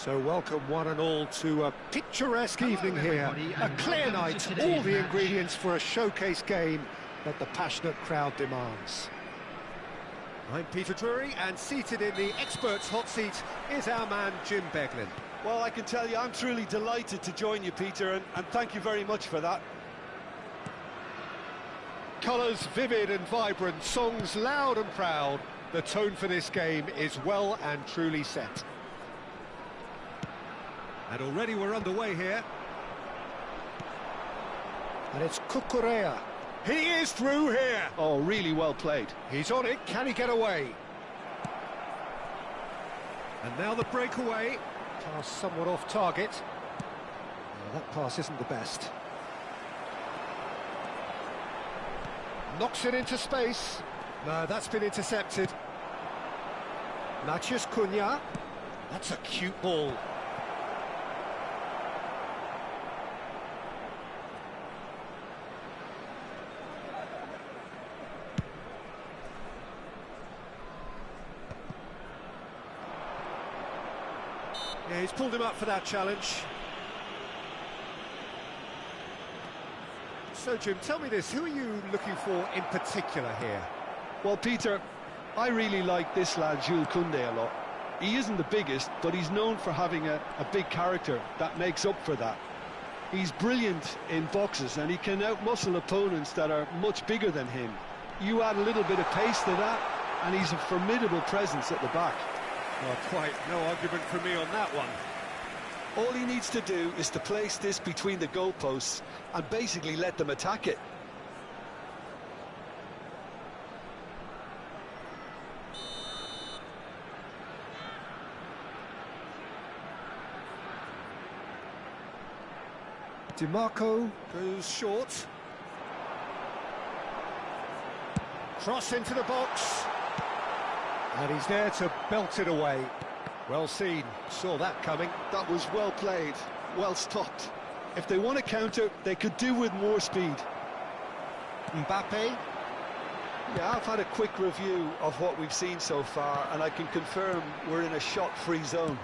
So welcome one and all to a picturesque evening here. A clear night, all the ingredients for a showcase game that the passionate crowd demands. I'm Peter Drury, and seated in the experts' hot seat is our man Jim Beglin. Well, I can tell you I'm truly delighted to join you, Peter, and thank you very much for that. Colours vivid and vibrant, songs loud and proud. The tone for this game is well and truly set. And already we're underway here. And it's Cucurella. He is through here. Oh, really well played. He's on it. Can he get away? And now the breakaway. Pass somewhat off target. Oh, that pass isn't the best. Knocks it into space. No, that's been intercepted. Matheus Cunha. That's a cute ball. Yeah, he's pulled him up for that challenge. So, Jim, tell me this, who are you looking for in particular here? Well, Peter, I really like this lad, Jules Koundé, a lot. He isn't the biggest, but he's known for having a big character that makes up for that. He's brilliant in boxes, and he can outmuscle opponents that are much bigger than him. You add a little bit of pace to that, and he's a formidable presence at the back. Well, quite no argument for me on that one. All he needs to do is to place this between the goalposts and basically let them attack it. DiMarco goes short. Cross into the box. And he's there to belt it away. Well seen, saw that coming. That was well played, well stopped. If they want to counter, they could do with more speed. Mbappe. Yeah, I've had a quick review of what we've seen so far, and I can confirm we're in a shot-free zone.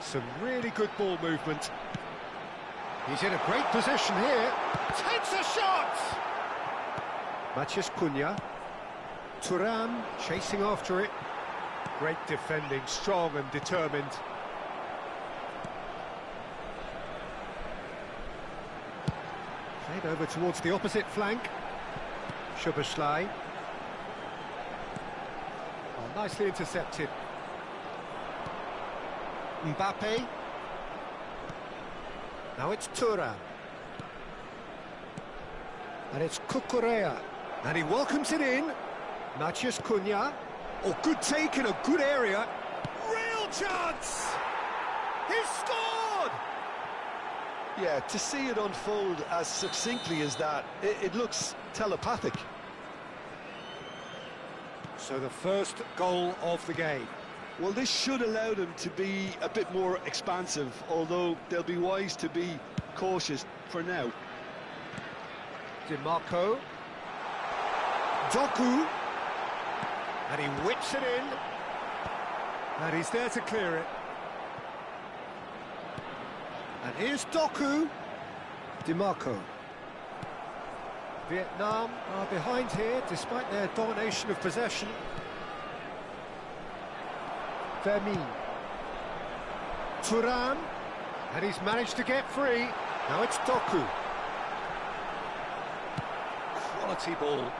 Some really good ball movement. He's in a great position here. Takes a shot! Matheus Cunha. Thuram chasing after it. Great defending, strong and determined. Played over towards the opposite flank. Szoboszlai. Oh, nicely intercepted. Mbappe. Now it's Thuram. And it's Cucurella. And he welcomes it in. Matheus Cunha. Oh, good take in a good area. Real chance! He's scored! Yeah, to see it unfold as succinctly as that, it looks telepathic. So the first goal of the game. Well, this should allow them to be a bit more expansive, although they'll be wise to be cautious for now. DiMarco. Doku. And he whips it in. And he's there to clear it. And here's Doku. DiMarco. Vietnam are behind here, despite their domination of possession. Vermin. Thuram. And he's managed to get free. Now it's Doku. Quality ball.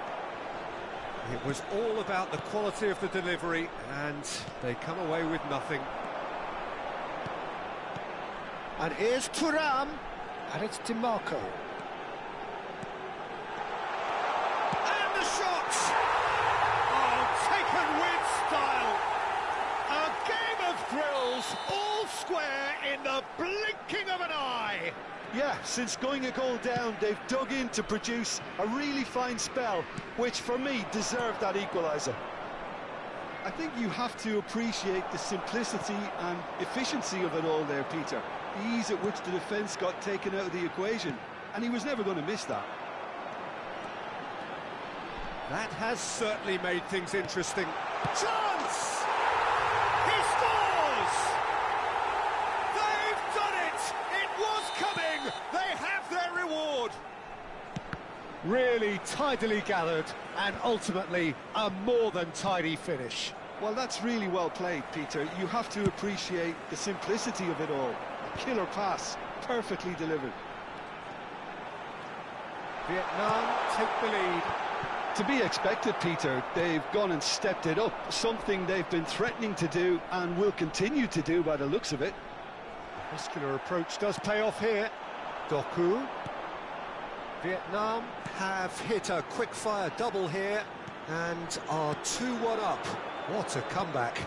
It was all about the quality of the delivery, and they come away with nothing. And here's Thuram, and it's DiMarco. And the shot! Oh, taken with style! A game of thrills, all square in the blinking of an eye! Yeah, since going a goal down, they've dug in to produce a really fine spell, which for me deserved that equaliser. I think you have to appreciate the simplicity and efficiency of it all there, Peter. The ease at which the defence got taken out of the equation, and he was never going to miss that. That has certainly made things interesting. Chance! He scores! Really tidily gathered, and ultimately a more than tidy finish. Well, that's really well played, Peter. You have to appreciate the simplicity of it all. A killer pass, perfectly delivered. Vietnam take the lead. To be expected, Peter. They've gone and stepped it up, something they've been threatening to do and will continue to do by the looks of it. Muscular approach does pay off here. Doku. Vietnam have hit a quick-fire double here and are 2-1 up. What a comeback.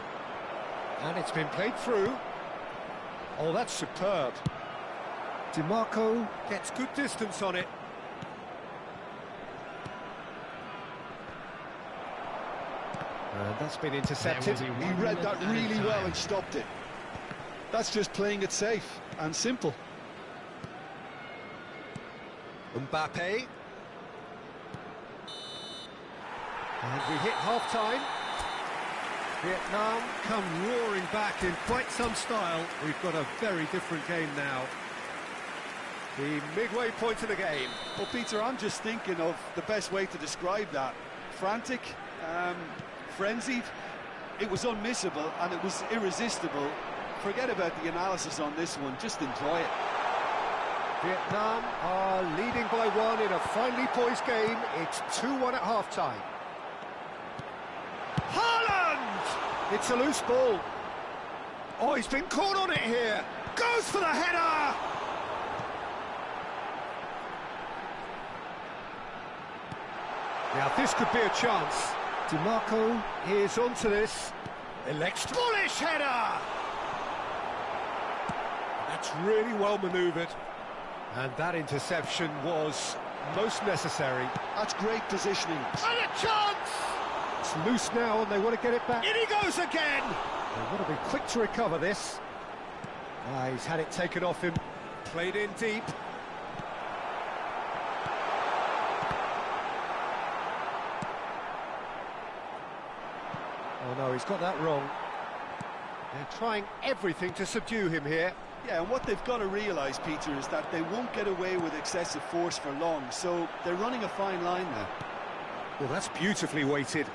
And it's been played through. Oh, that's superb. DiMarco gets good distance on it. And that's been intercepted. He read that really well and stopped it. That's just playing it safe and simple. Mbappe. And we hit half-time. Vietnam come roaring back in quite some style. We've got a very different game now. The midway point of the game. Well, Peter, I'm just thinking of the best way to describe that. Frantic, frenzied. It was unmissable and it was irresistible. Forget about the analysis on this one, just enjoy it. Vietnam are leading by 1 in a finely poised game. It's 2-1 at half-time. Haaland! It's a loose ball. Oh, he's been caught on it here. Goes for the header! Now, this could be a chance. DiMarco is onto this. Bullish header! That's really well manoeuvred. And that interception was most necessary. That's great positioning. And a chance! It's loose now and they want to get it back. In he goes again! They want to be quick to recover this. He's had it taken off him. Played in deep. Oh no, he's got that wrong. They're trying everything to subdue him here. Yeah, and what they've got to realise, Peter, is that they won't get away with excessive force for long, so they're running a fine line now. Well, that's beautifully weighted.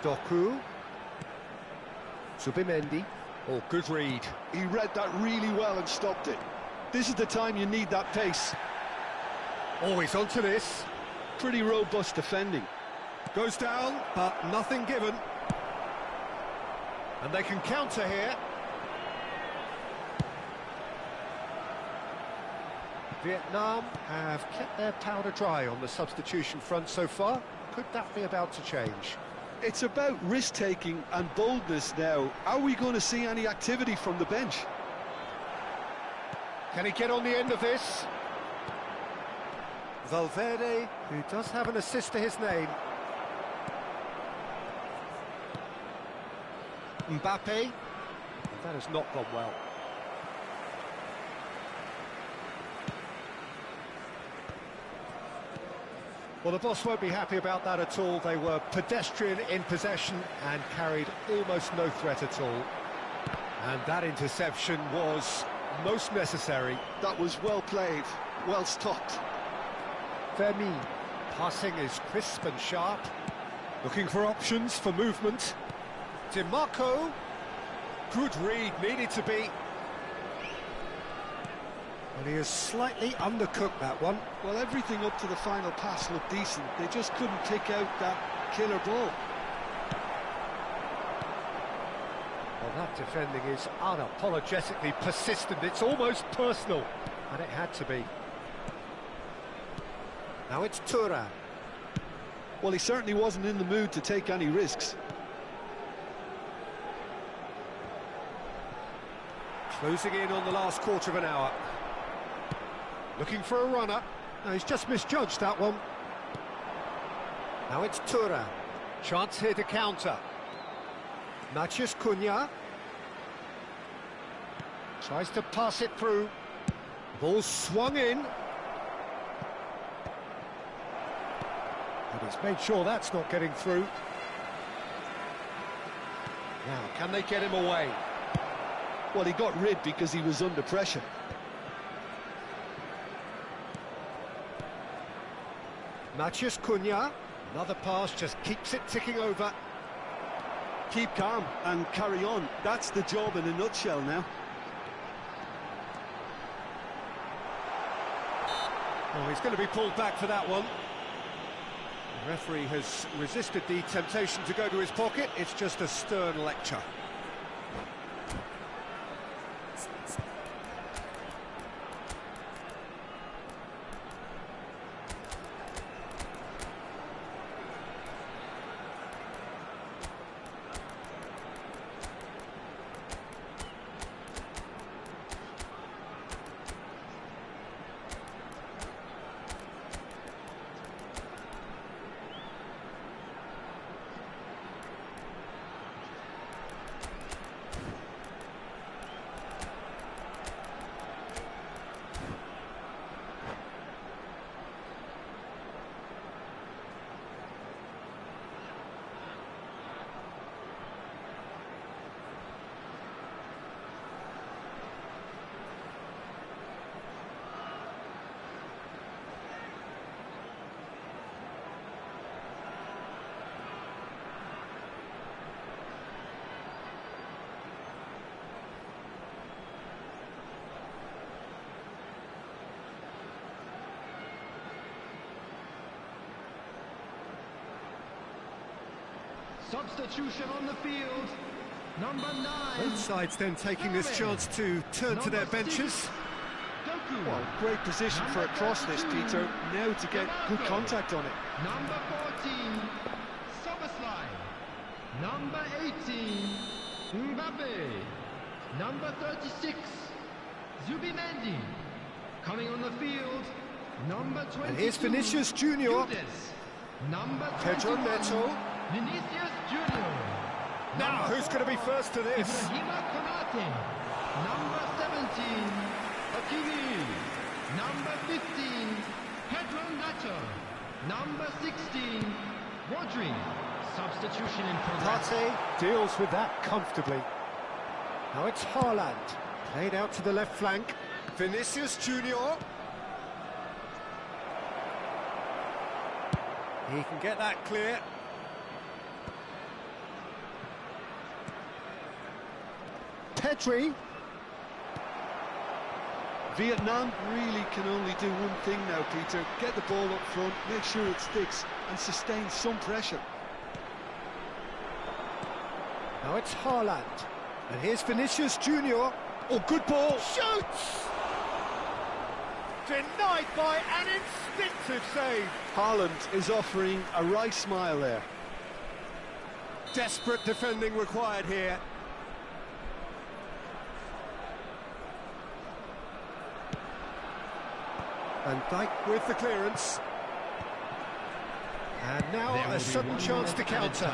Doku. Subimendi. Oh, good read. He read that really well and stopped it. This is the time you need that pace. Always onto this. Pretty robust defending. Goes down, but nothing given. And they can counter here. Vietnam have kept their powder dry on the substitution front so far. Could that be about to change? It's about risk-taking and boldness now. Are we going to see any activity from the bench? Can he get on the end of this? Valverde, who does have an assist to his name. Mbappe. That has not gone well. Well, the boss won't be happy about that at all. They were pedestrian in possession and carried almost no threat at all. And that interception was most necessary. That was well played, well stopped. Fermin. Passing is crisp and sharp. Looking for options for movement. DiMarco. Good read, needed to be. And he has slightly undercooked that one. Well, everything up to the final pass looked decent. They just couldn't pick out that killer ball. Well, that defending is unapologetically persistent. It's almost personal. And it had to be. Now it's Thuram. Well, he certainly wasn't in the mood to take any risks. Closing in on the last quarter of an hour. Looking for a runner. No, he's just misjudged that one. Now it's Thuram. Chance here to counter. Matheus Cunha. Tries to pass it through. Ball swung in. And he's made sure that's not getting through. Now, can they get him away? Well, he got rid because he was under pressure. Matheus Cunha, another pass, just keeps it ticking over. Keep calm and carry on. That's the job in a nutshell now. Oh, he's going to be pulled back for that one. The referee has resisted the temptation to go to his pocket. It's just a stern lecture. Substitution on the field, number 9. Both sides then taking this chance to turn to their benches. Well, great position for a cross this, Peter. Now to get good contact on it. Number 14, Soboslai. Number 18, Mbappe. Number 36, Zubimendi. Coming on the field, number 22. And here's Vinicius Junior. Judes. Number 21, Pedro Neto. Vinicius Junior. Now, who's going to be first to this? Ibrahima Konate. Number 17, Hakimi. Number 15, Pedro Neto. Number 16, Rodri. Substitution in progress. Partey deals with that comfortably. Now it's Haaland. Played out to the left flank. Vinicius Junior. He can get that clear. Pedri. Vietnam really can only do one thing now, Peter. Get the ball up front, make sure it sticks, and sustain some pressure. Now it's Haaland. And here's Vinicius Junior. Oh, good ball. Shoots! Denied by an instinctive save. Haaland is offering a wry smile there. Desperate defending required here. Van Dijk with the clearance. And now a sudden chance to counter.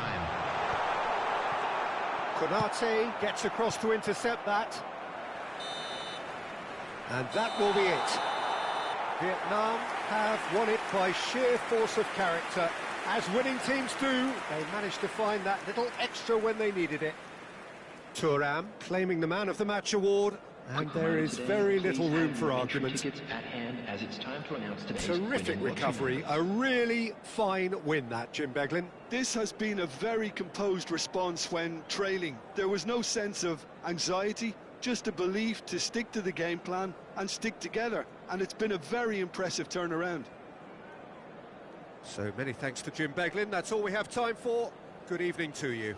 Konate gets across to intercept that. And that will be it. Vietnam have won it by sheer force of character. As winning teams do, they managed to find that little extra when they needed it. Thuram claiming the Man of the Match award, and there is very little room for argument. Terrific recovery, a really fine win that, Jim Beglin. This has been a very composed response when trailing. There was no sense of anxiety, just a belief to stick to the game plan and stick together, and it's been a very impressive turnaround. So many thanks to Jim Beglin. That's all we have time for. Good evening to you.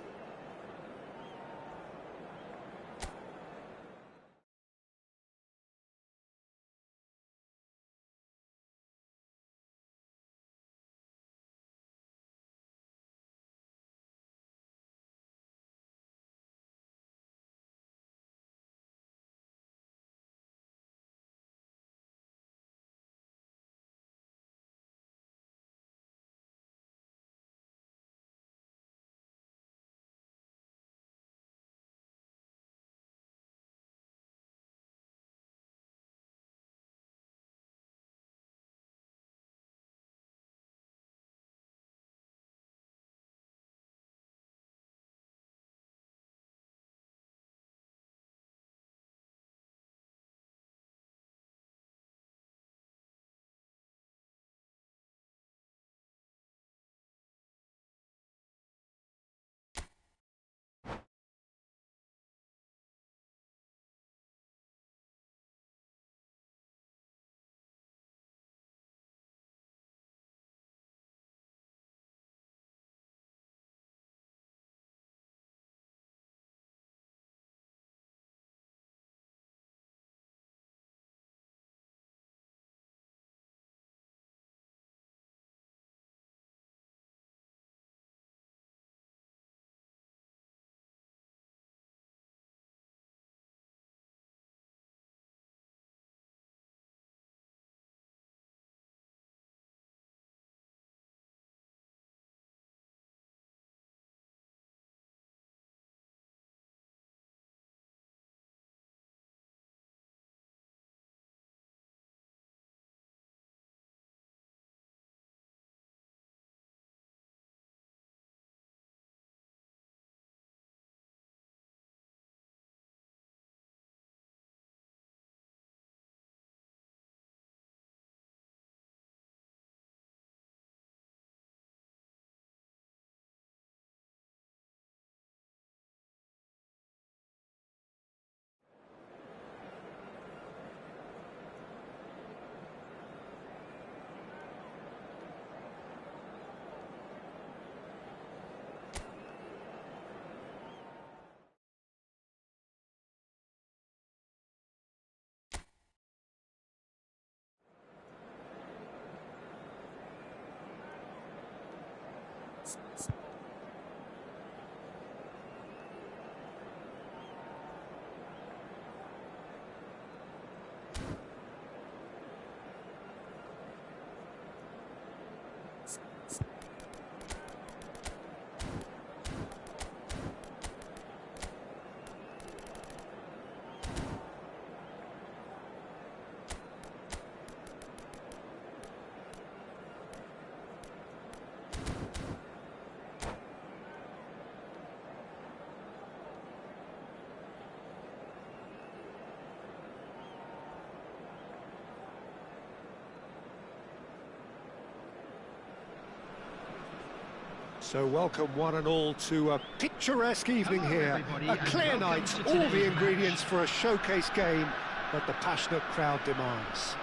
So welcome one and all to a picturesque evening here. A clear night, all the ingredients for a showcase game that the passionate crowd demands.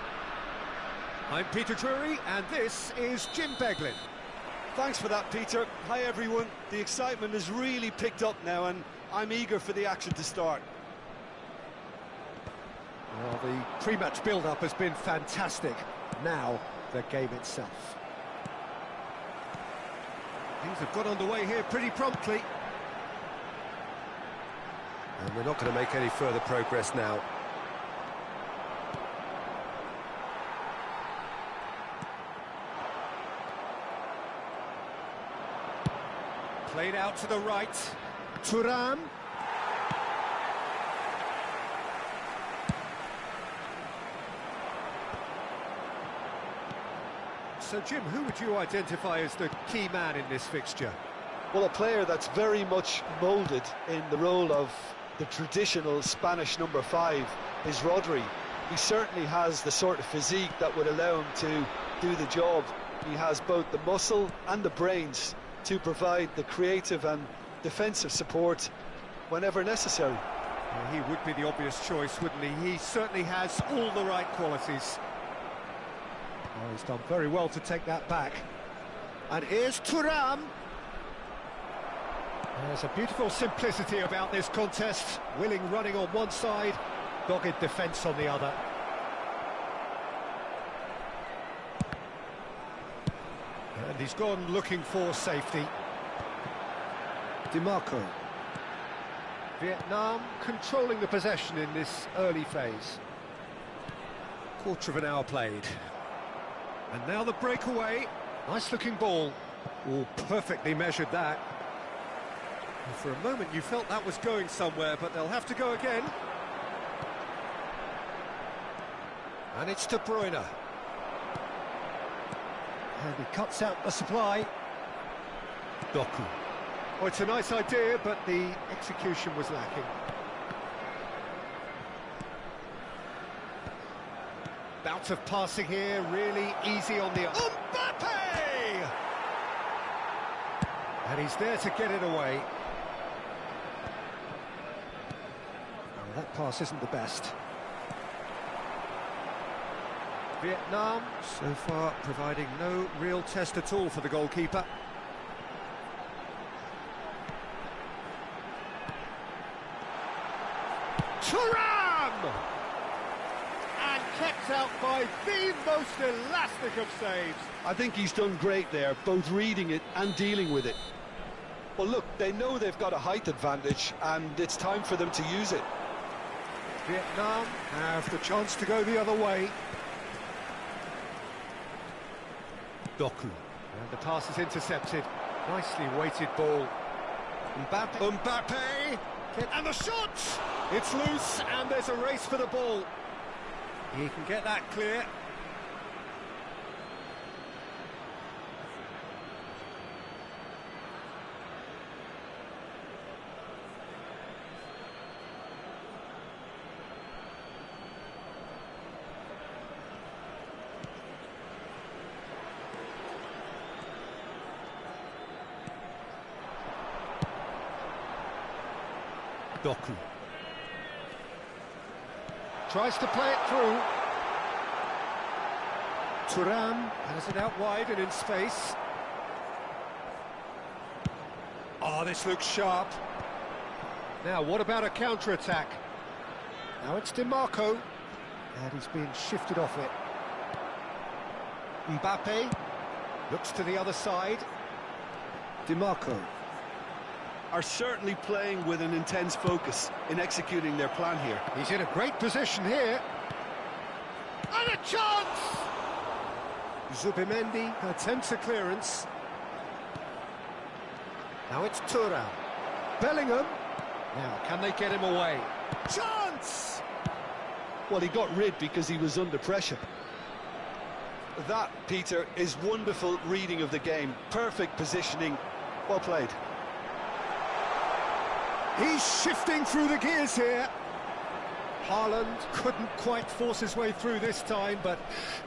I'm Peter Drury and this is Jim Beglin. Thanks for that, Peter. Hi, everyone. The excitement has really picked up now, and I'm eager for the action to start. Well, the pre-match build-up has been fantastic. Now, the game itself. Things have got underway here pretty promptly. And we're not going to make any further progress now. Played out to the right. Thuram. So, Jim, who would you identify as the key man in this fixture? Well, a player that's very much moulded in the role of the traditional Spanish number 5 is Rodri. He certainly has the sort of physique that would allow him to do the job. He has both the muscle and the brains to provide the creative and defensive support whenever necessary. Well, he would be the obvious choice, wouldn't he? He certainly has all the right qualities. Oh, he's done very well to take that back. And here's Thuram. There's a beautiful simplicity about this contest. Willing running on one side, dogged defence on the other. And he's gone looking for safety. DiMarco. Vietnam controlling the possession in this early phase. Quarter of an hour played. And now the breakaway. Nice looking ball. Oh, perfectly measured that. And for a moment you felt that was going somewhere, but they'll have to go again. And it's De Bruyne. And he cuts out the supply. Doku. Oh, it's a nice idea, but the execution was lacking. Bout of passing here, really easy on the... Mbappe! And he's there to get it away. Oh, that pass isn't the best. Vietnam, so far, providing no real test at all for the goalkeeper. Thuram! And kept out by the most elastic of saves. I think he's done great there, both reading it and dealing with it. Well, look, they know they've got a height advantage, and it's time for them to use it. Vietnam have the chance to go the other way. Doku. And the pass is intercepted. Nicely weighted ball. Mbappe. And the shot! It's loose, and there's a race for the ball. He can get that clear. Doku. Tries to play it through. Thuram has it out wide and in space. Oh, this looks sharp. Now, what about a counter-attack? Now it's DiMarco. And he's being shifted off it. Mbappe looks to the other side. DiMarco. Are certainly playing with an intense focus in executing their plan here. He's in a great position here. And a chance! Zubimendi attempts a clearance. Now it's Thuram. Bellingham. Now, can they get him away? Chance! Well, he got rid because he was under pressure. That, Peter, is wonderful reading of the game. Perfect positioning. Well played. He's shifting through the gears here. Haaland couldn't quite force his way through this time, but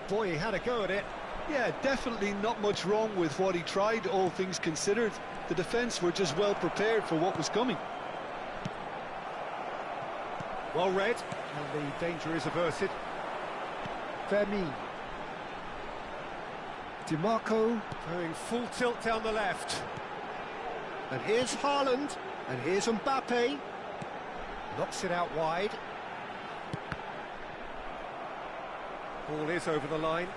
boy, he had a go at it. Yeah, definitely not much wrong with what he tried, all things considered. The defence were just well prepared for what was coming. Well read, and the danger is averted. Vermin. DiMarco going full tilt down the left. And here's Haaland, and here's Mbappe. Knocks it out wide. Ball is over the line.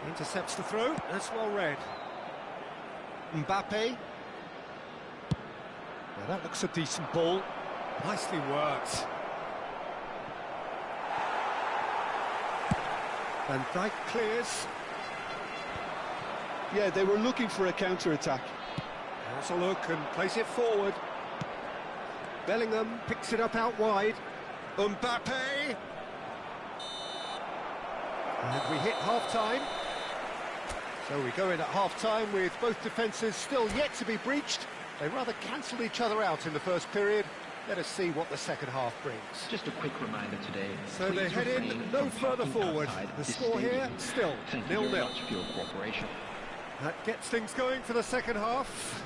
Intercepts the throw, that's well read. Mbappe. Now that looks a decent ball. Nicely worked. Van Dijk clears. Yeah, they were looking for a counter-attack. Has a look and plays it forward. Bellingham picks it up out wide. Mbappe! And we hit half-time. So we go in at half-time with both defences still yet to be breached. They rather cancelled each other out in the first period. Let us see what the second half brings. Just a quick reminder today. So they head in no further forward. The score here, still 0-0. Thank you very much for your cooperation. That gets things going for the second half.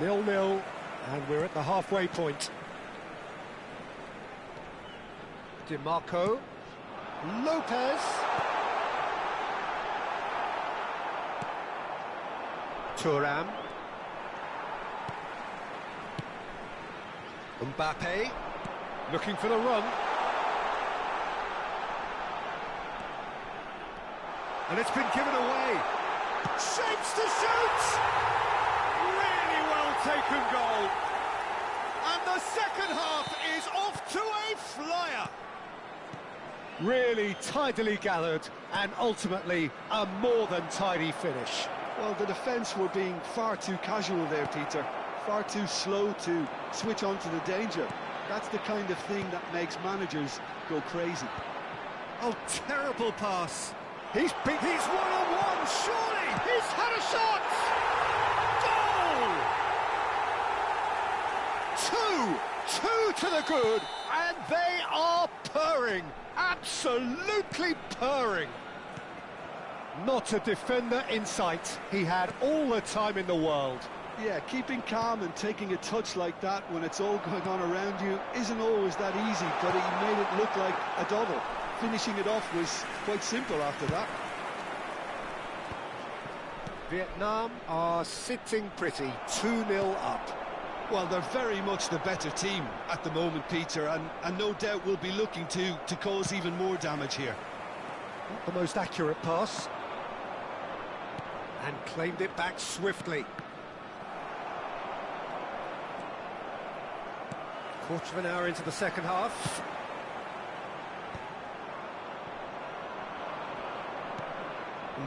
0-0, and we're at the halfway point. DiMarco. Lopez. Thuram. Mbappe. Looking for the run. And it's been given away. Shapes to shoot! Really well taken goal. And the second half is off to a flyer. Really tidily gathered and ultimately a more than tidy finish. Well, the defence were being far too casual there, Peter. Far too slow to switch on to the danger. That's the kind of thing that makes managers go crazy. Oh, terrible pass. He's one-on-one, surely! He's had a shot! Goal! Two to the good, and they are purring. Absolutely purring. Not a defender in sight. He had all the time in the world. Yeah, keeping calm and taking a touch like that when it's all going on around you isn't always that easy, but he made it look like a double. Finishing it off was quite simple after that. Vietnam are sitting pretty, 2-0 up. Well, they're very much the better team at the moment, Peter, and no doubt will be looking to cause even more damage here. Not the most accurate pass. And claimed it back swiftly. Quarter of an hour into the second half.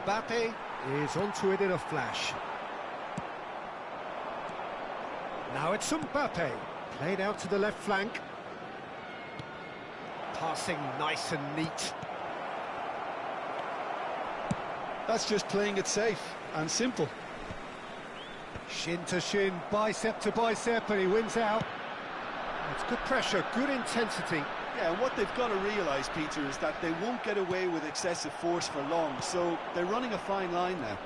Mbappe is onto it in a flash. Now it's Mbappe, played out to the left flank. Passing nice and neat. That's just playing it safe and simple. Shin to shin, bicep to bicep, and he wins out. It's good pressure, good intensity. Yeah, and what they've got to realise, Peter, is that they won't get away with excessive force for long, so they're running a fine line now.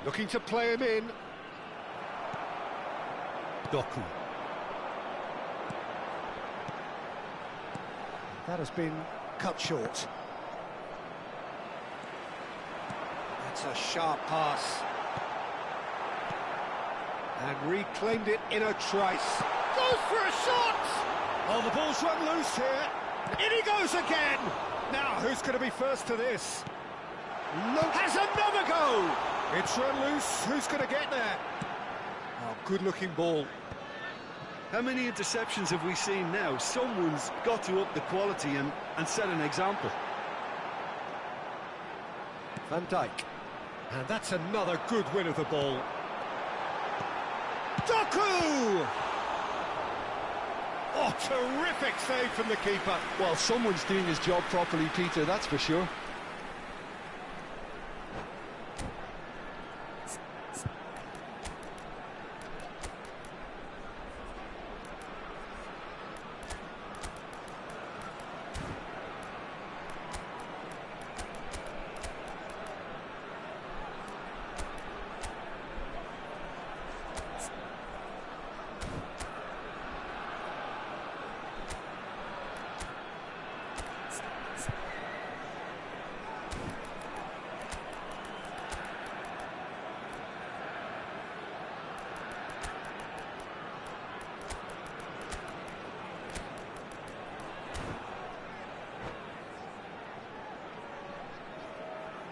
Looking to play him in. Doku. That has been cut short. That's a sharp pass. And reclaimed it in a trice. Goes for a shot! Oh, the ball's run loose here. In he goes again! Now, who's going to be first to this? Look, has another go! It's run loose, who's going to get there? Oh, good-looking ball. How many interceptions have we seen now? Someone's got to up the quality and set an example. Van Dijk. And that's another good win of the ball. Doku! Oh, terrific save from the keeper. Well, someone's doing his job properly, Peter, that's for sure.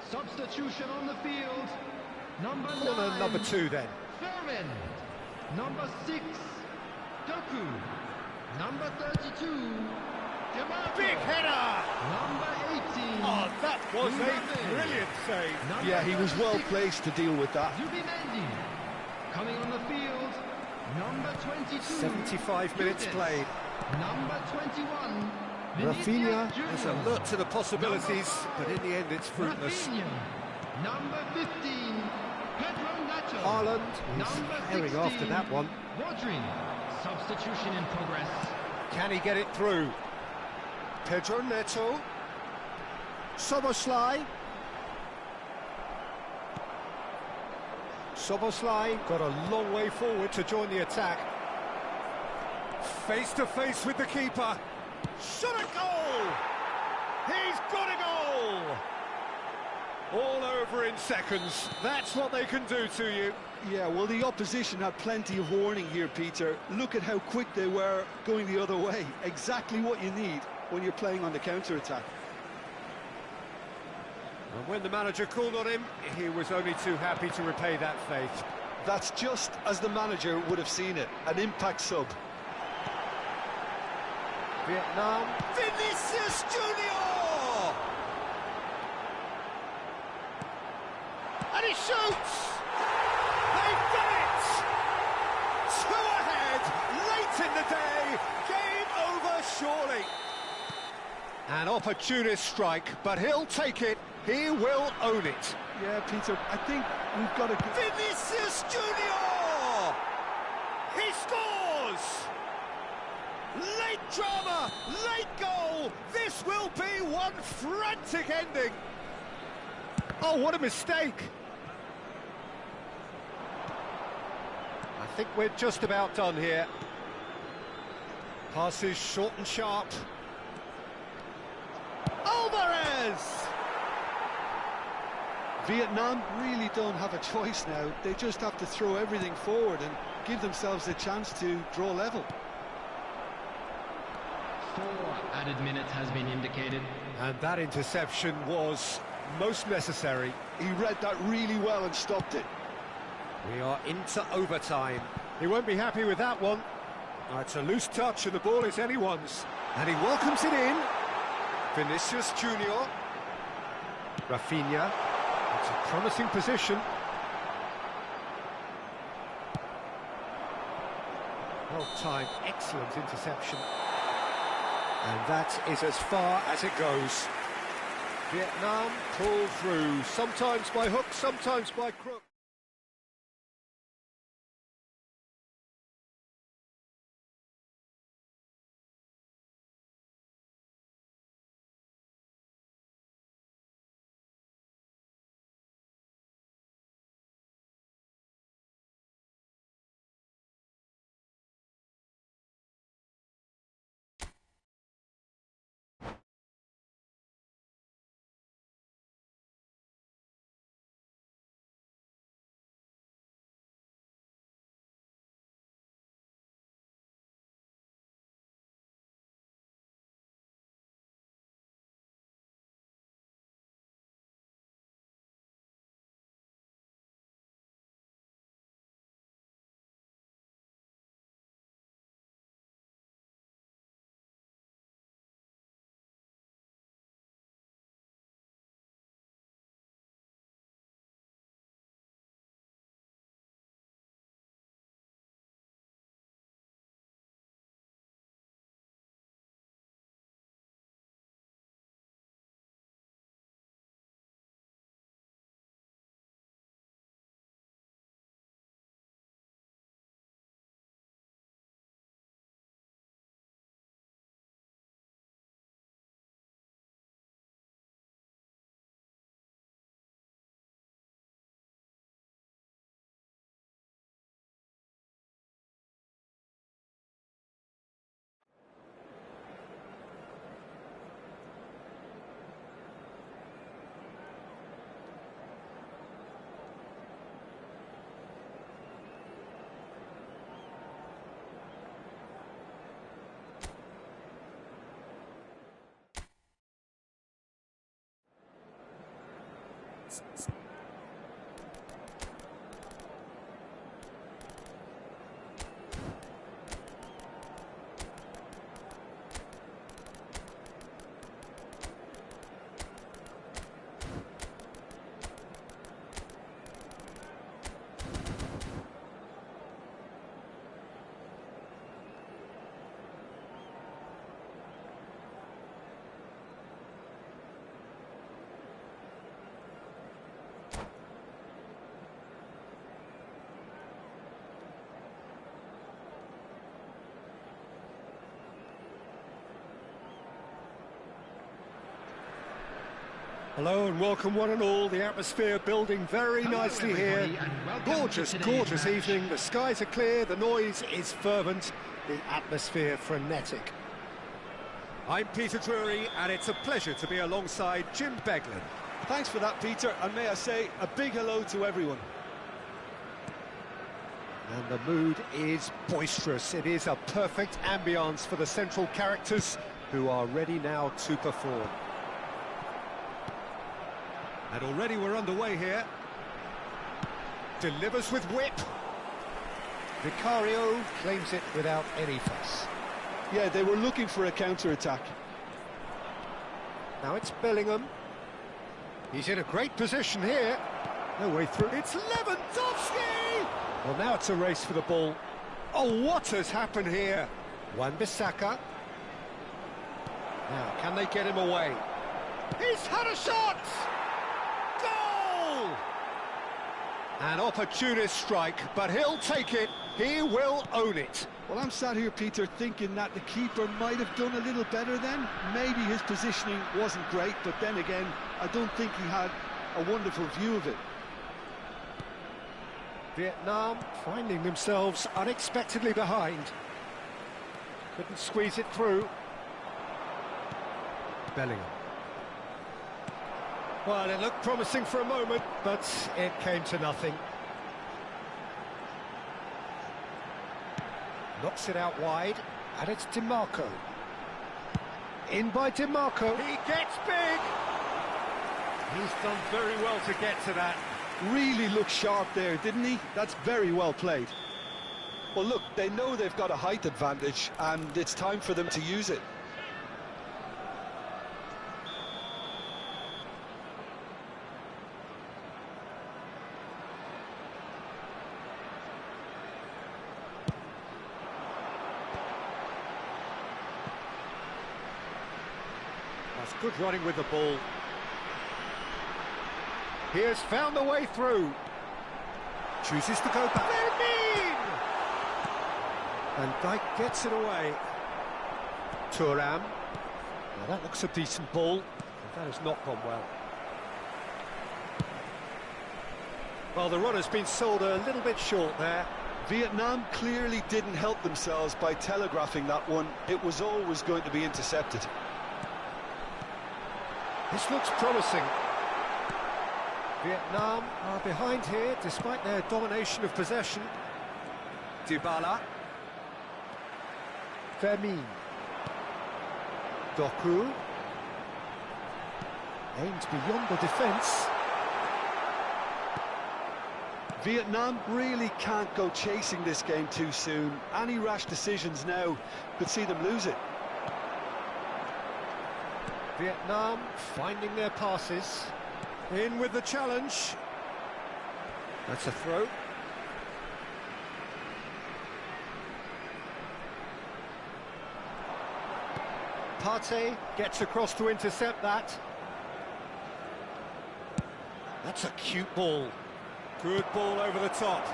Substitution on the field. Number Corner 9. number 2 then. Fermin. Number 6. Doku. Number 32. Demarco. Big header! Number 18. Oh, that was a brilliant save. Number Yeah, he was well 36. placed to deal with that. Zubimendi. Coming on the field. Number 22. 75 minutes Gutes. played. Number 21. Rafinha Vinicius is Junior. alert to the possibilities, but in the end it's fruitless. Rafinha. Number 15. Pedro Nacho. Haaland is Number herring 16, after that one. Rodri. Substitution in progress. Can he get it through? Pedro Neto. Soboslai. Soboslai got a long way forward to join the attack. Face to face with the keeper. Shot a goal! He's got a goal! All over in seconds. That's what they can do to you. Yeah, well, the opposition had plenty of warning here, Peter. Look at how quick they were going the other way. Exactly what you need when you're playing on the counter-attack. And when the manager called on him, he was only too happy to repay that faith. That's just as the manager would have seen it, an impact sub. Vietnam. Vinicius Junior! And he shoots! They've done it! 2 ahead, late in the day, game over surely. An opportunist strike, but he'll take it, he will own it. Yeah, Peter, I think we've got to... Vinicius Junior! He scores! Late drama, late goal. This will be one frantic ending. Oh, what a mistake. I think we're just about done here. Passes short and sharp. Alvarez! Vietnam really don't have a choice now. They just have to throw everything forward and give themselves a chance to draw level. 4 added minutes has been indicated. And that interception was most necessary. He read that really well and stopped it. We are into overtime. He won't be happy with that one. It's a loose touch and the ball is anyone's. And he welcomes it in. Vinicius Junior. Rafinha. It's a promising position. Well timed, excellent interception. And that is as far as it goes. Vietnam pull through, sometimes by hook, sometimes by crook. Hello and welcome one and all. The atmosphere building very nicely here. Gorgeous, gorgeous evening. The skies are clear, the noise is fervent, the atmosphere frenetic. I'm Peter Drury and it's a pleasure to be alongside Jim Beglin. Thanks for that, Peter, and may I say a big hello to everyone. And the mood is boisterous. It is a perfect ambience for the central characters who are ready now to perform. And already we're underway here. Delivers with whip. Vicario claims it without any fuss. Yeah, they were looking for a counter-attack. Now it's Bellingham. He's in a great position here. No way through. It's Lewandowski! Well, now it's a race for the ball. Oh, what has happened here? Wan-Bissaka. Now, can they get him away? He's had a shot! Goal! An opportunist strike, but he'll take it. He will own it. Well, I'm sat here, Peter, thinking that the keeper might have done a little better then. Maybe his positioning wasn't great, but then again, I don't think he had a wonderful view of it. Vietnam finding themselves unexpectedly behind. Couldn't squeeze it through. Bellingham. Well, it looked promising for a moment, but it came to nothing. Knocks it out wide, and it's DiMarco. In by DiMarco. He gets big! He's done very well to get to that. Really looked sharp there, didn't he? That's very well played. Well, look, they know they've got a height advantage, and it's time for them to use it. That's good running with the ball. He has found the way through. Chooses to go back. Vermin! And Dijk gets it away. Thuram. Now that looks a decent ball. That has not gone well. Well, the run has been sold a little bit short there. Vietnam clearly didn't help themselves by telegraphing that one. It was always going to be intercepted. This looks promising. Vietnam are behind here, despite their domination of possession. Dybala. Vermin. Doku. Aims beyond the defence. Vietnam really can't go chasing this game too soon. Any rash decisions now could see them lose it. Vietnam finding their passes. In with the challenge. That's a throw. Partey gets across to intercept that. That's a cute ball. Good ball over the top.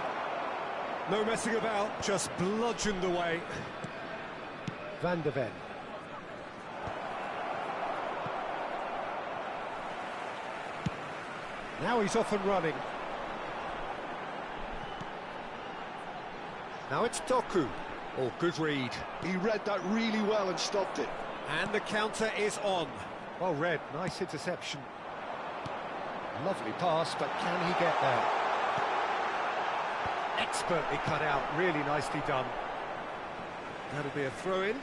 No messing about, just bludgeoned away. Van de Ven. Now he's off and running. Now it's Doku. Oh, good read. He read that really well and stopped it. And the counter is on. Well read, nice interception. Lovely pass, but can he get there? Expertly cut out, really nicely done. That'll be a throw-in.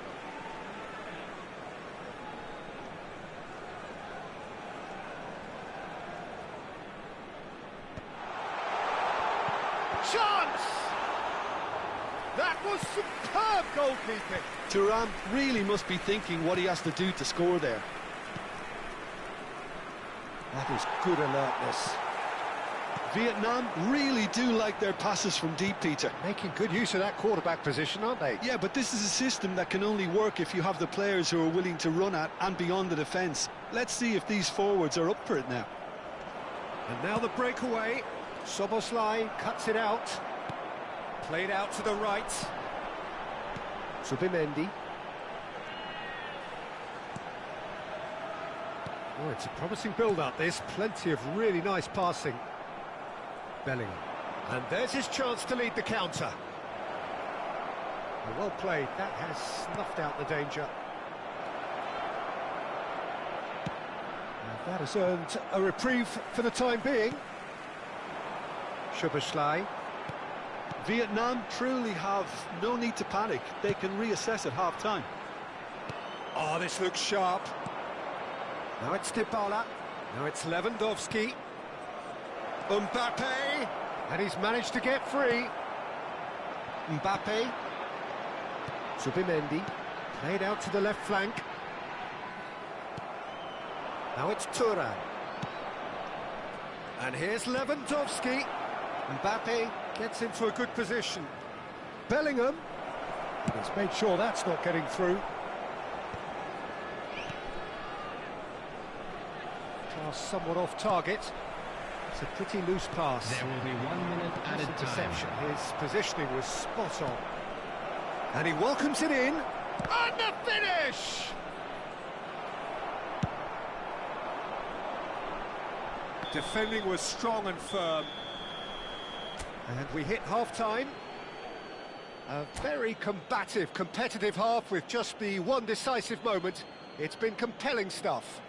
chance! That was superb goalkeeping. Thuram really must be thinking what he has to do to score there. That is good alertness. Vietnam really do like their passes from deep, Peter. Making good use of that quarterback position, aren't they? Yeah, but this is a system that can only work if you have the players who are willing to run at and beyond the defence. Let's see if these forwards are up for it now. And now the breakaway. Szoboszlai cuts it out. Played out to the right. Zubimendi. Oh, it's a promising build-up, this. Plenty of really nice passing. Bellingham. And there's his chance to lead the counter. Well played. That has snuffed out the danger. And that has earned a reprieve for the time being. Szoboszlai. Vietnam truly have no need to panic. They can reassess at half-time. Oh, this looks sharp. Now it's Dybala. Now it's Lewandowski. Mbappe. And he's managed to get free. Mbappe. Zubimendi. Played out to the left flank. Now it's Thuram. And here's Lewandowski. Mbappe gets into a good position. Bellingham. He's made sure that's not getting through. Pass somewhat off target. It's a pretty loose pass. There will be 1 minute added Interception. time. His positioning was spot on. And he welcomes it in. And the finish! Defending was strong and firm. And we hit half-time. A very combative, competitive half with just the one decisive moment. It's been compelling stuff.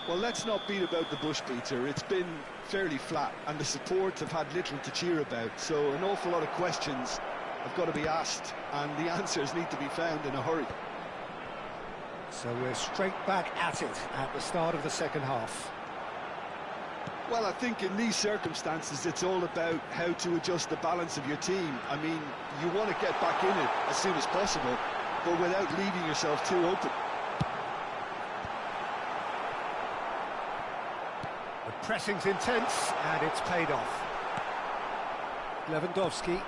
Well, let's not beat about the bush, Peter. It's been fairly flat, and the supports have had little to cheer about. So an awful lot of questions have got to be asked, and the answers need to be found in a hurry. So we're straight back at it at the start of the second half. Well, I think in these circumstances, it's all about how to adjust the balance of your team. I mean, you want to get back in it as soon as possible, but without leaving yourself too open. The pressing's intense, and it's paid off. Lewandowski.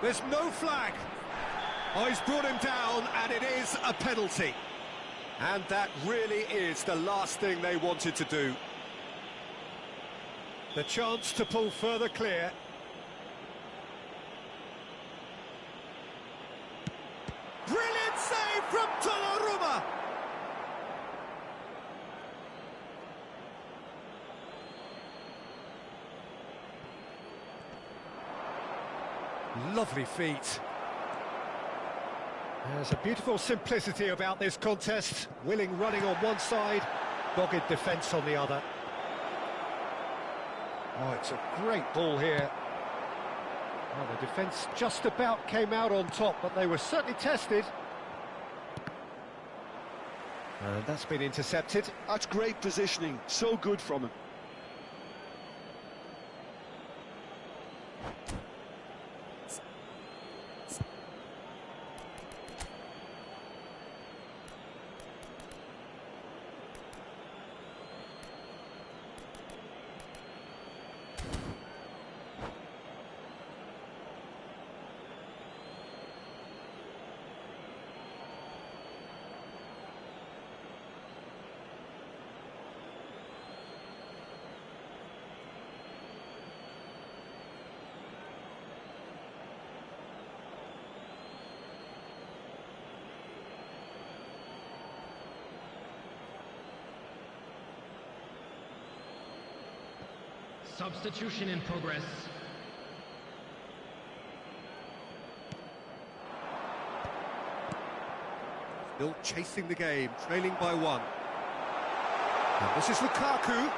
There's no flag. Oh, he's brought him down, and it is a penalty. And that really is the last thing they wanted to do. The chance to pull further clear. Brilliant save from Donnarumma! Lovely feet. There's a beautiful simplicity about this contest. Willing running on one side, dogged defence on the other. Oh, it's a great ball here. Well, the defence just about came out on top, but they were certainly tested. And that's been intercepted. That's great positioning, so good from him. Substitution in progress. Still chasing the game, trailing by one. And this is Lukaku.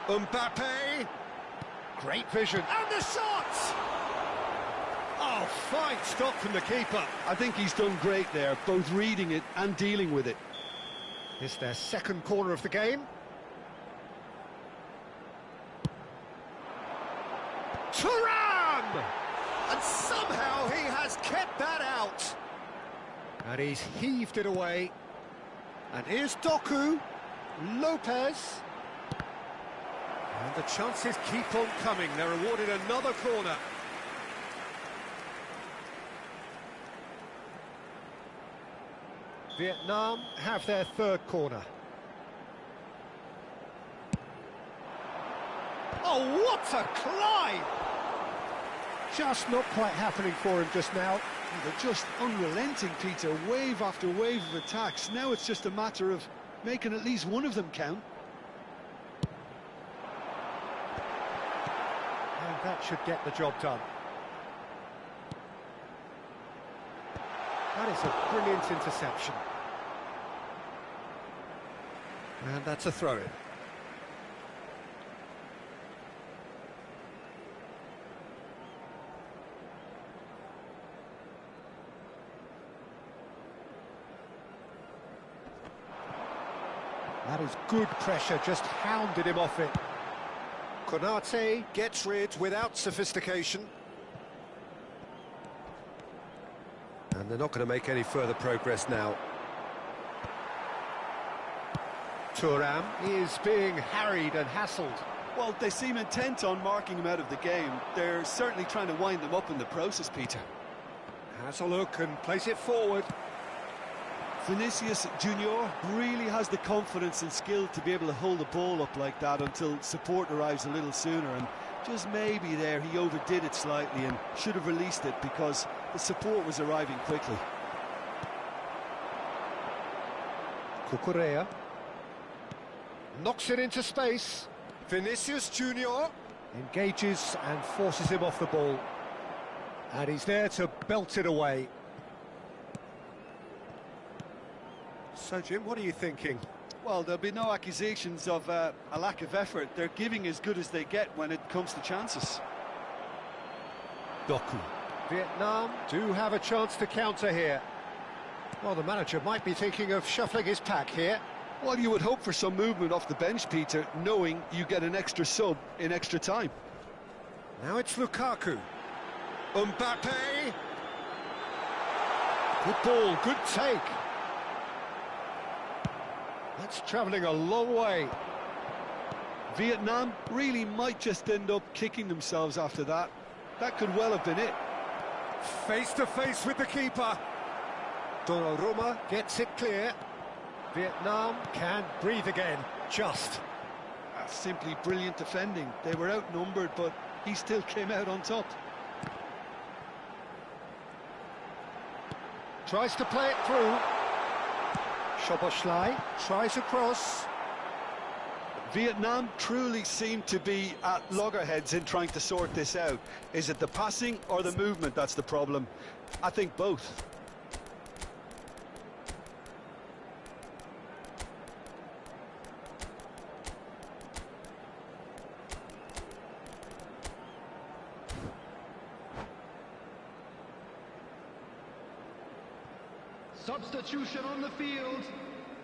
Mbappe. Great vision. And the shot! Oh, fine stop from the keeper. I think he's done great there, both reading it and dealing with it. It's their second corner of the game. Thuram! And somehow he has kept that out. And he's heaved it away. And here's Doku, Lopez. And the chances keep on coming. They're awarded another corner. Vietnam have their third corner. Oh, what a climb! Just not quite happening for him just now. They're just unrelenting, Peter. Wave after wave of attacks. Now it's just a matter of making at least one of them count. And that should get the job done. That is a brilliant interception. And that's a throw-in. That is good pressure, just hounded him off it. Konate gets rid without sophistication. And they're not going to make any further progress now. Thuram is being harried and hassled. Well, they seem intent on marking him out of the game. They're certainly trying to wind them up in the process, Peter. Has a look and plays it forward. Vinicius Junior really has the confidence and skill to be able to hold the ball up like that until support arrives a little sooner, and just maybe there he overdid it slightly and should have released it because the support was arriving quickly. Cucurella knocks it into space. Vinicius Junior engages and forces him off the ball, and he's there to belt it away. So, Jim, what are you thinking? Well, there'll be no accusations of a lack of effort. They're giving as good as they get when it comes to chances. Doku. Vietnam do have a chance to counter here. Well, the manager might be thinking of shuffling his pack here. Well, you would hope for some movement off the bench, Peter, knowing you get an extra sub in extra time. Now it's Lukaku. Mbappe. Good ball, good take. That's travelling a long way. Vietnam really might just end up kicking themselves after that. That could well have been it. Face to face with the keeper. Donnarumma gets it clear. Vietnam can breathe again, just. That's simply brilliant defending. They were outnumbered, but he still came out on top. Tries to play it through. Szoboszlai tries a cross. Vietnam truly seem to be at loggerheads in trying to sort this out. Is it the passing or the movement that's the problem? I think both. Substitution on the field.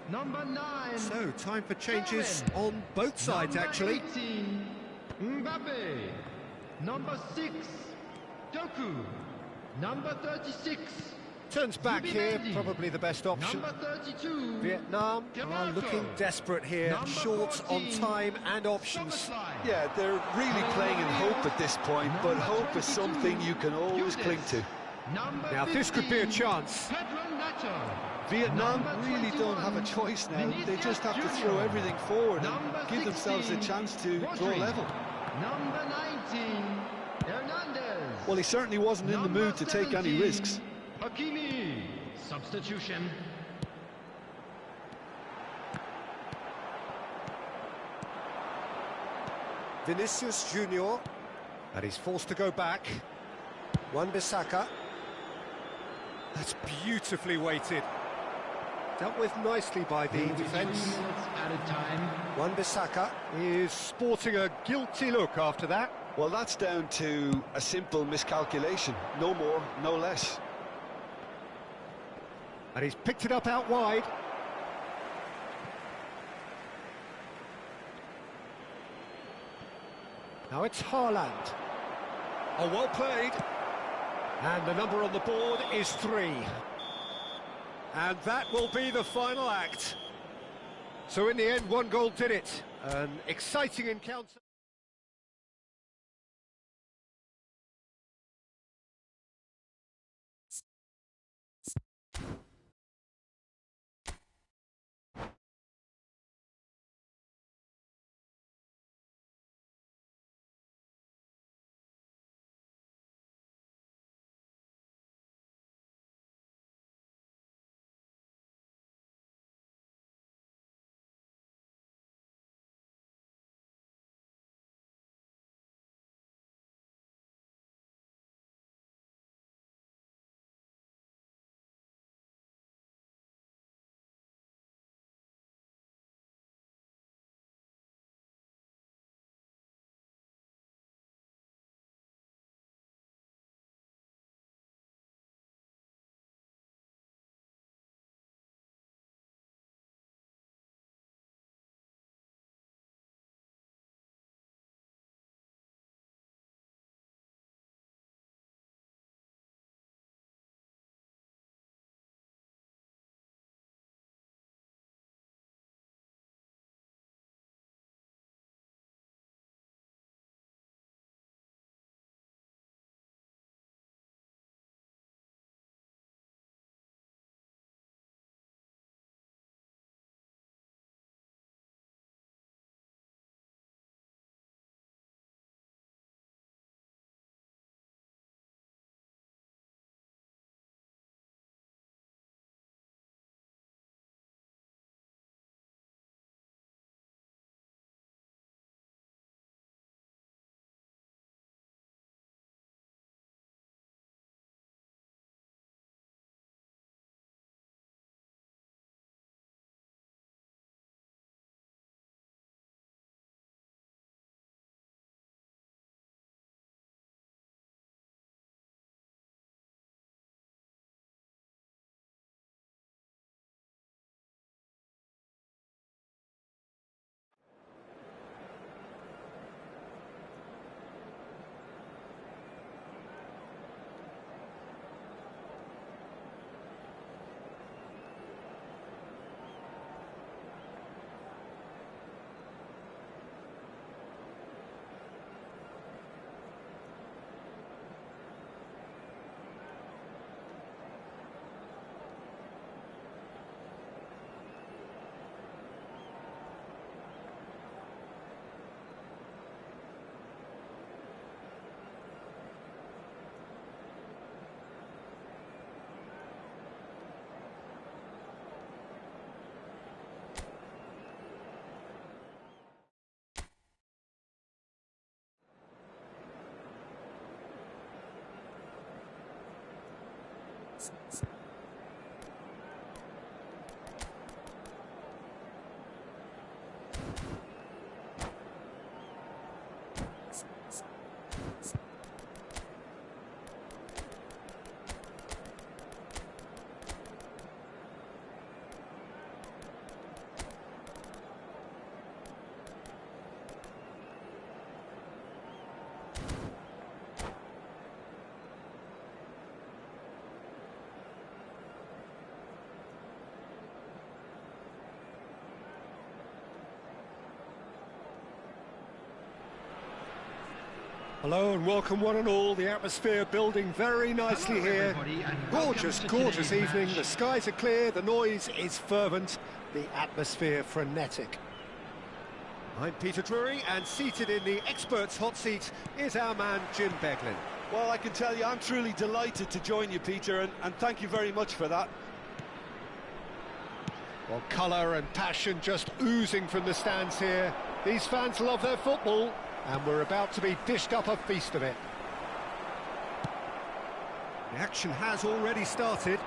Number 9. So, time for changes Darwin. on both sides, Number actually. 18, Mbappe. Number 6, Doku. Number 36. Turns back here, Zubimendi. probably the best option. Number 32. Vietnam are Dimarco. looking desperate here, Number short 14, on time and options. Szoboszlai. Yeah, they're really playing in hope at this point, but Number hope is 22, something you can always Yudes. cling to. Number Now, this could be a 15, chance. Pedro Neto. Vietnam Number really don't have a 21, choice now. They Vinicius just have to throw Junior. everything forward Number and give themselves a 16, chance to draw Rodri. level. Number 19, Hernandez. Well, he certainly wasn't in the Number mood to take any 17, risks. Hakimi. Substitution. Vinicius Junior, and he's forced to go back. Wan-Bissaka. That's beautifully weighted. Dealt with nicely by the defence. 2 minutes added time. Wan-Bissaka is sporting a guilty look after that. Well, that's down to a simple miscalculation. No more, no less. And he's picked it up out wide. Now it's Haaland. Oh, well played. And the number on the board is 3. And that will be the final act. So in the end, 1 goal did it. An exciting encounter. Hello and welcome one and all. The atmosphere building very nicely here. Gorgeous, gorgeous evening. The skies are clear, the noise is fervent, the atmosphere frenetic. I'm Peter Drury, and seated in the experts' hot seat is our man Jim Beglin. Well, I can tell you I'm truly delighted to join you, Peter, and thank you very much for that. Well, colour and passion just oozing from the stands here. These fans love their football, and we're about to be dished up a feast of it. The action has already started.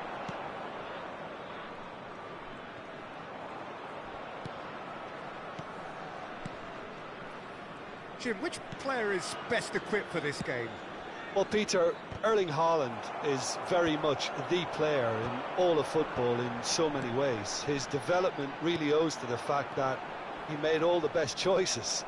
Jim, which player is best equipped for this game? Well, Peter, Erling Haaland is very much the player in all of football in so many ways. His development really owes to the fact that he made all the best choices.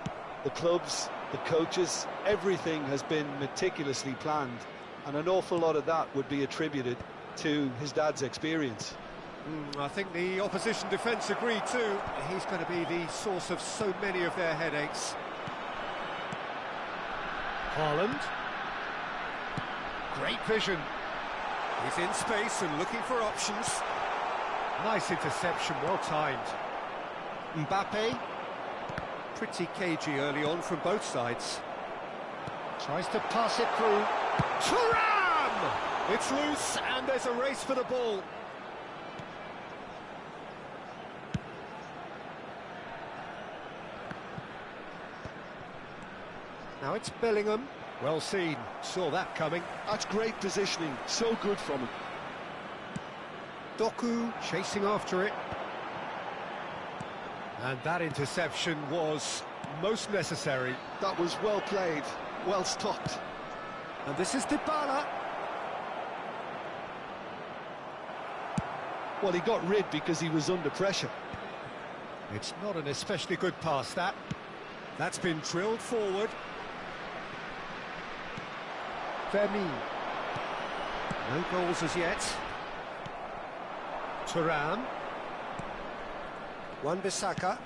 The clubs, the coaches, everything has been meticulously planned, and an awful lot of that would be attributed to his dad's experience. I think the opposition defence agreed too. He's going to be the source of so many of their headaches. Haaland. Great vision. He's in space and looking for options. Nice interception, well timed. Mbappe. Pretty cagey early on from both sides. Tries to pass it through. Thuram! It's loose and there's a race for the ball. Now it's Bellingham. Well seen. Saw that coming. That's great positioning. So good from him. Doku chasing after it. And that interception was most necessary. That was well played, well stopped. And this is Dybala. Well, he got rid because he was under pressure. It's not an especially good pass, that. That's been drilled forward. Vermi. No goals as yet. Thuram. Wan-Bissaka.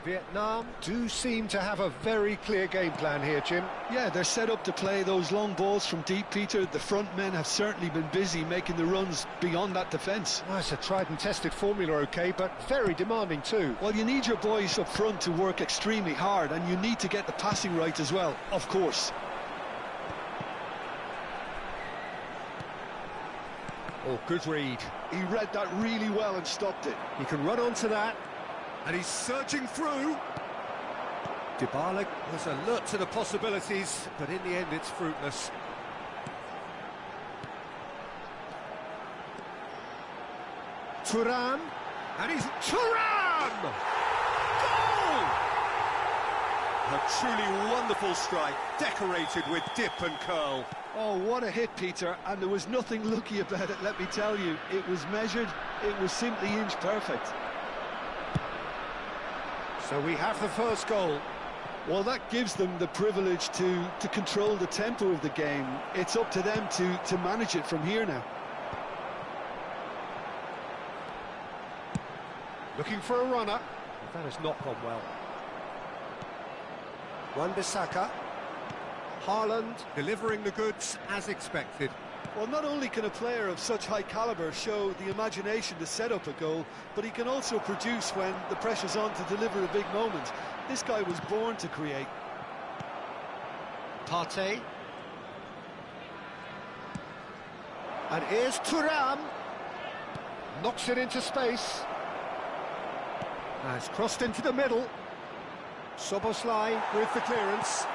Vietnam do seem to have a very clear game plan here, Jim. Yeah, they're set up to play those long balls from deep, Peter. The front men have certainly been busy making the runs beyond that defence. Well, it's a tried and tested formula, OK, but very demanding too. Well, you need your boys up front to work extremely hard, and you need to get the passing right as well, of course. Oh, good read. He read that really well and stopped it. He can run onto that, and he's surging through. Dybala was alert to the possibilities, but in the end it's fruitless. Thuram, and he's Thuram! Goal! A truly wonderful strike, decorated with dip and curl. Oh, what a hit, Peter, and there was nothing lucky about it, let me tell you. It was measured, it was simply inch perfect. So we have the first goal. Well, that gives them the privilege to control the tempo of the game. It's up to them to manage it from here now. Looking for a runner. That has not gone well. Wan-Bissaka. Haaland delivering the goods as expected. Well, not only can a player of such high calibre show the imagination to set up a goal, but he can also produce when the pressure's on to deliver a big moment. This guy was born to create. Partey. And here's Thuram. Knocks it into space. Has crossed into the middle. Szoboszlai with the clearance.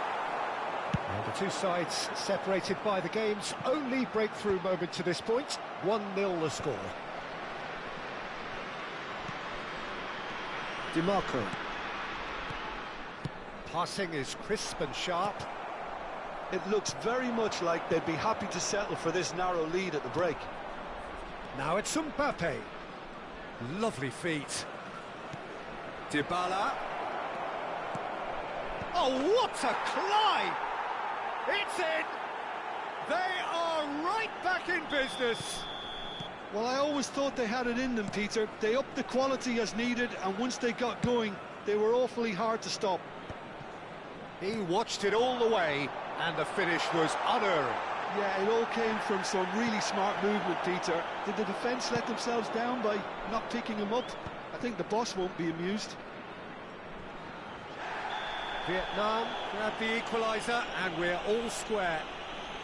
And the two sides separated by the game's only breakthrough moment to this point. 1-0 the score. DiMarco. Passing is crisp and sharp. It looks very much like they'd be happy to settle for this narrow lead at the break. Now it's Mbappe. Lovely feet. Dybala. Oh, what a climb! It's in! They are right back in business! Well, I always thought they had it in them, Peter. They upped the quality as needed, and once they got going, they were awfully hard to stop. He watched it all the way, and the finish was unerring. Yeah, it all came from some really smart movement, Peter. Did the defence let themselves down by not picking him up? I think the boss won't be amused. Vietnam grab the equaliser, and we're all square.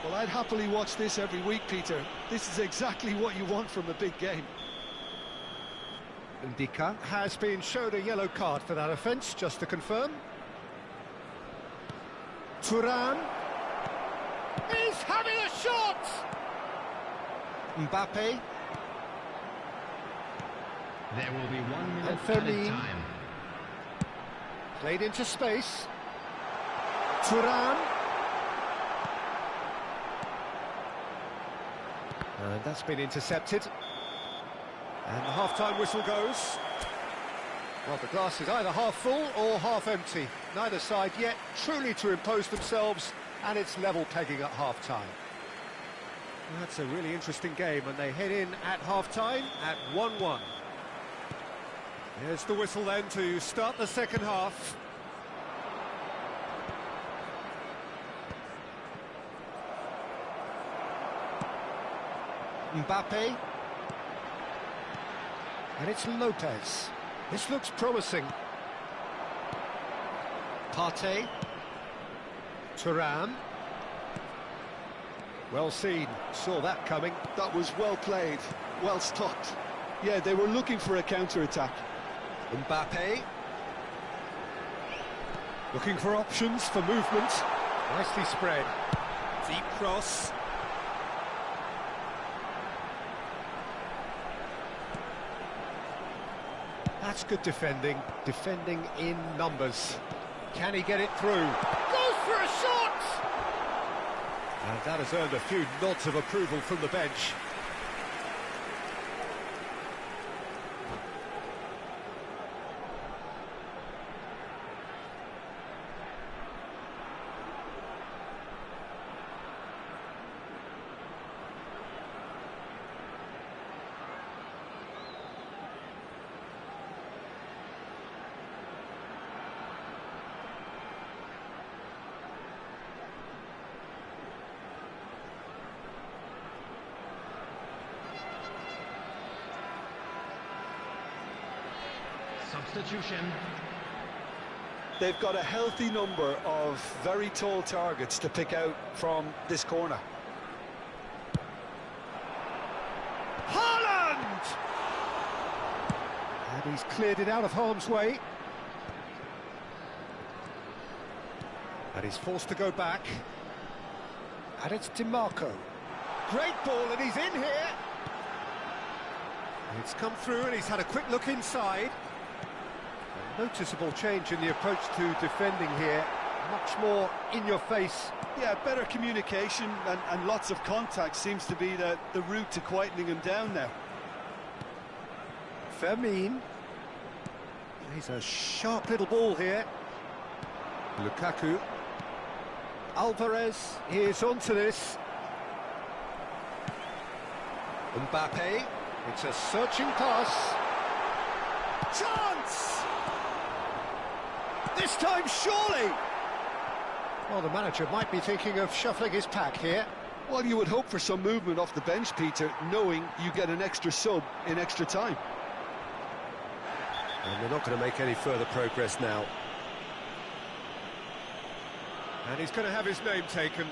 Well, I'd happily watch this every week, Peter. This is exactly what you want from a big game. Ndika has been showed a yellow card for that offence, just to confirm. Thuram is having a shot! Mbappe. There will be 1 minute And added time. Played into space. Thuram. And that's been intercepted. And the half-time whistle goes. Well, the glass is either half full or half empty. Neither side yet truly to impose themselves, and it's level pegging at half-time. That's a really interesting game, and they head in at half-time at 1-1. Here's the whistle then to start the second half. Mbappe. And it's Lopez. This looks promising. Partey. Thuram. Well seen, saw that coming. That was well played, well stopped. Yeah, they were looking for a counter-attack. Mbappe. Looking for options for movement. Nicely spread. Deep cross. That's good defending in numbers. Can he get it through? Goes for a shot! And that has earned a few nods of approval from the bench. Substitution. They've got a healthy number of very tall targets to pick out from this corner. Haaland! And he's cleared it out of harm's way. And he's forced to go back. And it's DiMarco. Great ball, and he's in here. It's come through, and he's had a quick look inside. A noticeable change in the approach to defending here. Much more in your face. Yeah, better communication and lots of contact seems to be the route to quietening him down now. Fermin. He's a sharp little ball here. Lukaku. Alvarez is onto this. Mbappe. It's a searching pass. Chance! This time, surely! Well, the manager might be thinking of shuffling his pack here. Well, you would hope for some movement off the bench, Peter, knowing you get an extra sub in extra time. And they're not going to make any further progress now. And he's going to have his name taken.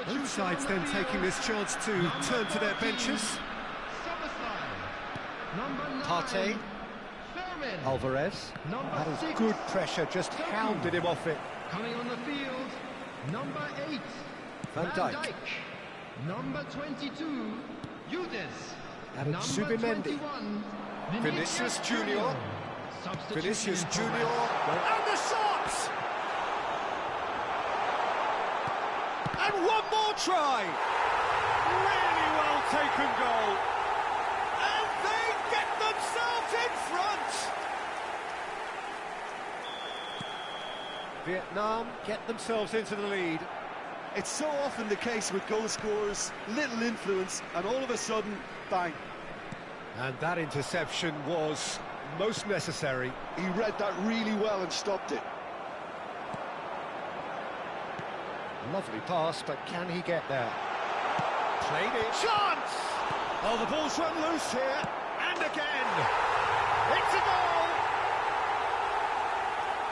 Both sides then taking this chance to turn to their benches. Partey. Alvarez. That is good pressure, just hounded him off it. Coming on the field, number 8, Van Dijk. Number 22, Yudes. And it's Zubimendi. Vinicius Junior. Vinicius Junior. And the shot! And one more try! Really well taken goal. And they get themselves in front! Vietnam get themselves into the lead. It's so often the case with goal scorers, little influence, and all of a sudden, bang. And that interception was most necessary. He read that really well and stopped it. Lovely pass, but can he get there? Played it. Chance! Oh, the ball's run loose here. And again. It's a goal!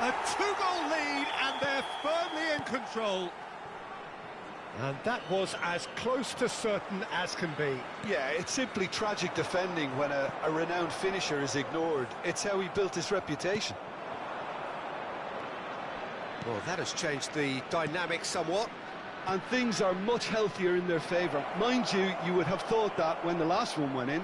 A two-goal lead, and they're firmly in control. And that was as close to certain as can be. Yeah, it's simply tragic defending when a renowned finisher is ignored. It's how he built his reputation. Well, that has changed the dynamic somewhat. And things are much healthier in their favour. Mind you, you would have thought that when the last one went in.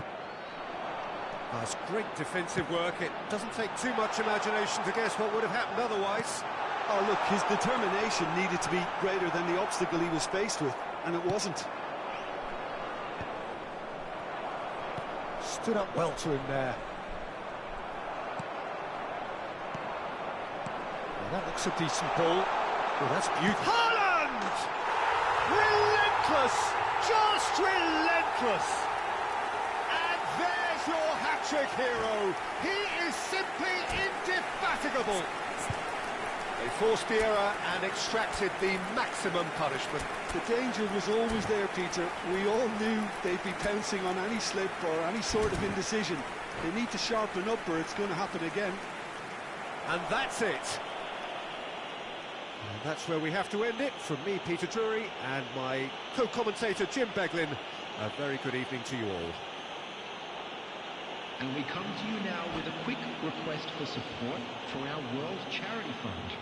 That's great defensive work. It doesn't take too much imagination to guess what would have happened otherwise. Oh, look, his determination needed to be greater than the obstacle he was faced with, and it wasn't. Stood up well to him there. Well, that looks a decent ball. Well, that's beautiful. Haaland! Relentless! Just relentless! And there's your hat-trick hero. He is simply indefatigable. They forced the error and extracted the maximum punishment. The danger was always there, Peter. We all knew they'd be pouncing on any slip or any sort of indecision. They need to sharpen up or it's going to happen again. And that's it. And that's where we have to end it. From me, Peter Drury, and my co-commentator, Jim Beglin. A very good evening to you all. And we come to you now with a quick request for support for our World Charity Fund.